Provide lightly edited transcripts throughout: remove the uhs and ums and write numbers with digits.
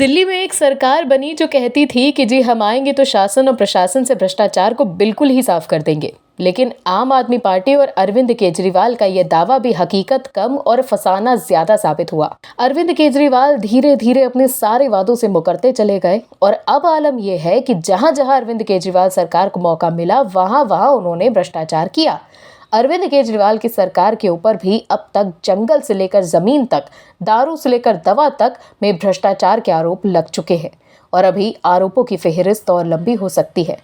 दिल्ली में एक सरकार बनी जो कहती थी कि जी हम आएंगे तो शासन और प्रशासन से भ्रष्टाचार को बिल्कुल ही साफ कर देंगे। लेकिन आम आदमी पार्टी और अरविंद केजरीवाल का यह दावा भी हकीकत कम और फसाना ज्यादा साबित हुआ। अरविंद केजरीवाल धीरे धीरे अपने सारे वादों से मुकरते चले गए और अब आलम यह है कि जहां जहां अरविंद केजरीवाल सरकार को मौका मिला वहां वहां उन्होंने भ्रष्टाचार किया। अरविंद केजरीवाल की सरकार के ऊपर भी अब तक जंगल से लेकर जमीन तक, दारू से लेकर दवा तक में भ्रष्टाचार के आरोप लग चुके हैं और अभी आरोपों की फेहरिस्त और लंबी हो सकती है।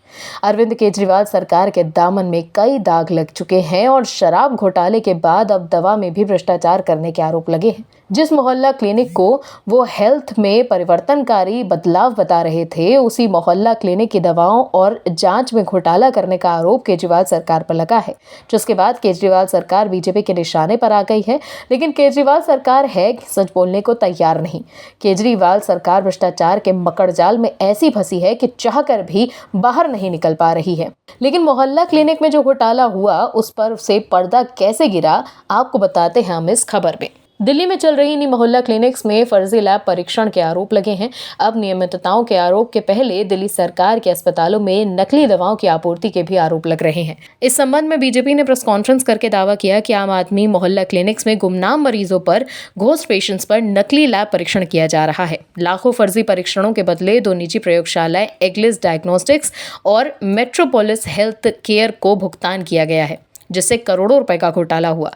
अरविंद केजरीवाल सरकार के दामन में कई दाग लग चुके हैं और शराब घोटाले के बाद अब दवा में भी भ्रष्टाचार करने के आरोप लगे हैं। जिस मोहल्ला क्लिनिक को वो हेल्थ में परिवर्तनकारी बदलाव बता रहे थे, उसी मोहल्ला क्लिनिक की दवाओं और जांच में घोटाला करने का आरोप केजरीवाल सरकार पर लगा है, जिसके बाद केजरीवाल सरकार बीजेपी के निशाने पर आ गई है। लेकिन केजरीवाल सरकार है कि सच बोलने को तैयार नहीं। केजरीवाल सरकार भ्रष्टाचार के मकड़जाल में ऐसी फंसी है कि चाहकर भी बाहर नहीं निकल पा रही है। लेकिन मोहल्ला क्लिनिक में जो घोटाला हुआ उस पर से पर्दा कैसे गिरा, आपको बताते हैं हम इस खबर में। दिल्ली में चल रही इन मोहल्ला क्लिनिक्स में फर्जी लैब परीक्षण के आरोप लगे हैं। अब नियमितताओं के आरोप के पहले दिल्ली सरकार के अस्पतालों में नकली दवाओं की आपूर्ति के भी आरोप लग रहे हैं। इस संबंध में बीजेपी ने प्रेस कॉन्फ्रेंस करके दावा किया कि आम आदमी मोहल्ला क्लिनिक्स में गुमनाम मरीजों पर, घोस्ट पेशेंट्स पर नकली लैब परीक्षण किया जा रहा है। लाखों फर्जी परीक्षणों के बदले दो निजी प्रयोगशालाएं एग्लिस डायग्नोस्टिक्स और मेट्रोपोलिस हेल्थ केयर को भुगतान किया गया है, जिससे करोड़ों रुपए का घोटाला हुआ।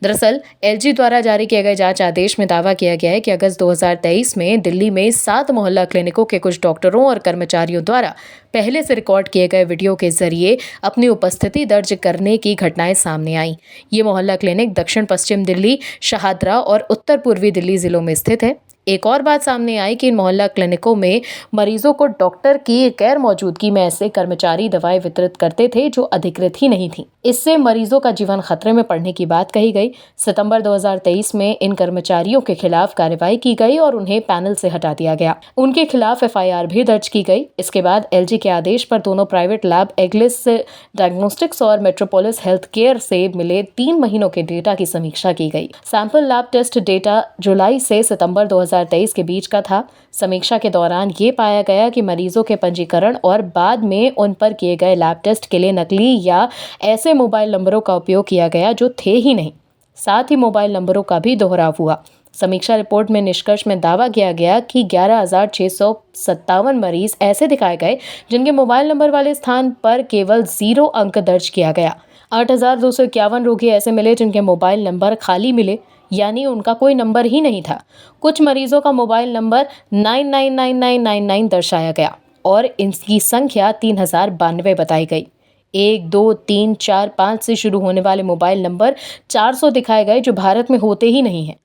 दरअसल एलजी द्वारा जारी किए गए जांच आदेश में दावा किया गया है कि अगस्त 2023 में दिल्ली में 7 मोहल्ला क्लिनिकों के कुछ डॉक्टरों और कर्मचारियों द्वारा पहले से रिकॉर्ड किए गए वीडियो के जरिए अपनी उपस्थिति दर्ज करने की घटनाएं सामने आई। ये मोहल्ला क्लिनिक दक्षिण पश्चिम दिल्ली, शाहदरा और उत्तर पूर्वी दिल्ली जिलों में स्थित है। एक और बात सामने आई कि इन मोहल्ला क्लिनिकों में मरीजों को डॉक्टर की गैर मौजूदगी में ऐसे कर्मचारी दवाएं वितरित करते थे जो अधिकृत ही नहीं थी। इससे मरीजों का जीवन खतरे में पड़ने की बात कही गई। सितंबर 2023 में इन कर्मचारियों के खिलाफ कार्रवाई की गई और उन्हें पैनल से हटा दिया गया। उनके खिलाफ एफआईआर भी दर्ज की गई। इसके बाद एलजी के आदेश पर दोनों प्राइवेट लैब एग्लिस डायग्नोस्टिक्स और मेट्रोपोलिस हेल्थ केयर से मिले 3 महीनों के डेटा की समीक्षा की गई। सैंपल लैब टेस्ट डेटा जुलाई से सितंबर 2023 के बीच का था। समीक्षा के दौरान ये पाया गया कि मरीजों के पंजीकरण और बाद में उन पर किए गए लैब टेस्ट के लिए नकली या ऐसे मोबाइल नंबरों का उपयोग किया गया जो थे ही नहीं। साथ ही मोबाइल नंबरों का भी दोहराव हुआ। समीक्षा रिपोर्ट में निष्कर्ष में दावा किया गया कि 11,657 मरीज ऐसे दिखाए गए जिनके मोबाइल नंबर वाले स्थान पर केवल 0 अंक दर्ज किया गया। 8,251 रोगी ऐसे मिले जिनके मोबाइल नंबर खाली मिले, यानी उनका कोई नंबर ही नहीं था। कुछ मरीजों का मोबाइल नंबर 999999 दर्शाया गया और इनकी संख्या 3092 बताई गई। 1, 2, 3, 4, 5 से शुरू होने वाले मोबाइल नंबर 400 दिखाए गए जो भारत में होते ही नहीं हैं।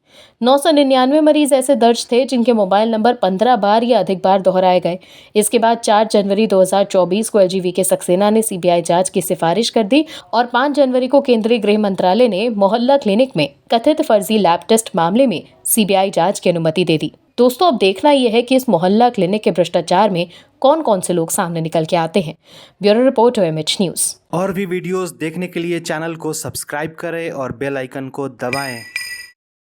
999 मरीज ऐसे दर्ज थे जिनके मोबाइल नंबर 15 बार या अधिक बार दोहराए गए। इसके बाद 4 जनवरी 2024 को एलजी वी.के. सक्सेना ने सीबीआई जांच की सिफारिश कर दी और 5 जनवरी को केंद्रीय गृह मंत्रालय ने मोहल्ला क्लिनिक में कथित फर्जी लैब टेस्ट मामले में सीबीआई जांच की अनुमति दे दी। दोस्तों, अब देखना यह है कि इस मोहल्ला क्लिनिक के भ्रष्टाचार में कौन कौन से लोग सामने निकल के आते हैं। Bureau report OMH news. और भी वीडियोस देखने के लिए चैनल को सब्सक्राइब करें और बेल आइकन को दबाएं।